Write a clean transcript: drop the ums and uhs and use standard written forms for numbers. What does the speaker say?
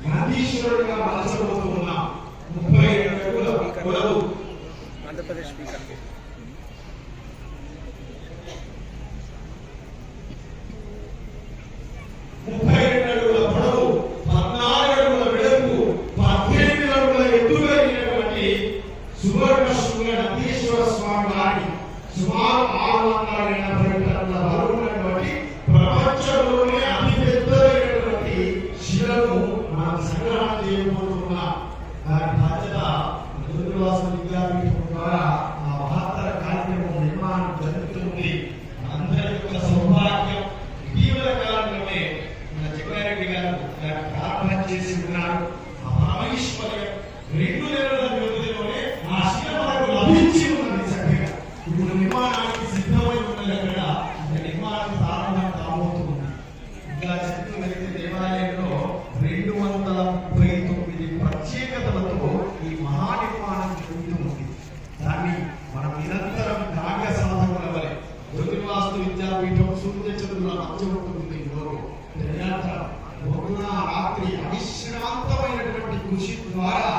గాంధీశ్వరుడిగా మార్చబోతున్న 32 అడుగుల పొడవు ఆంధ్రప్రదేశ్ స్పీకర్ 32 అడుగుల పొడవు 14 అడుగుల వెడల్పు 18 అడుగుల ఎత్తుగా ఉన్నటువంటి సువర్ణ శృంగ నందీశ్వర స్వామి వారి సుమారు 680 టన్నుల బరువున్నటువంటి ప్రపంచంలోనే అతి పెద్దదైనటువంటి శిలను మనం సంగ్రహణ చేయబోతున్న దాని బాధ్యత దుర్వాస విద్యాపీఠం ద్వారా ఆ మహత్తర కార్యక్రమం నిర్మాణం జరుగుతుంది. అందరి యొక్క సౌభాగ్యం ఇటీవల కాలంలోనే మన జగ్గారెడ్డి గారు ప్రార్థన చేసి ఉన్నారు. ఆ పరమేశ్వరం 2 నెలల వ్యవధిలోనే ఆ శిల మనకు లభించి ఉన్నది. చక్కగా ఇప్పుడు నిర్మాణానికి సిద్ధమై ఉన్నది. అక్కడ నిర్మాణం ప్రారంభం కాబోతుంది. ఇంకా చెప్తూ వెళ్తే దేవాలయంలో 239 ప్రత్యేకతలతో ఈ మహానిర్మాణం జరుగుతుంది. దాన్ని మనం నిరంతరం కావ్య సాధకుల వలె జ్యోతిర్వాస్తు విద్యాపీఠం సూర్యచంద్రుల మధ్య ఉంటుంది. నిరంతరం పొద్దున రాత్రి అవిశ్రాంతమైనటువంటి కృషి ద్వారా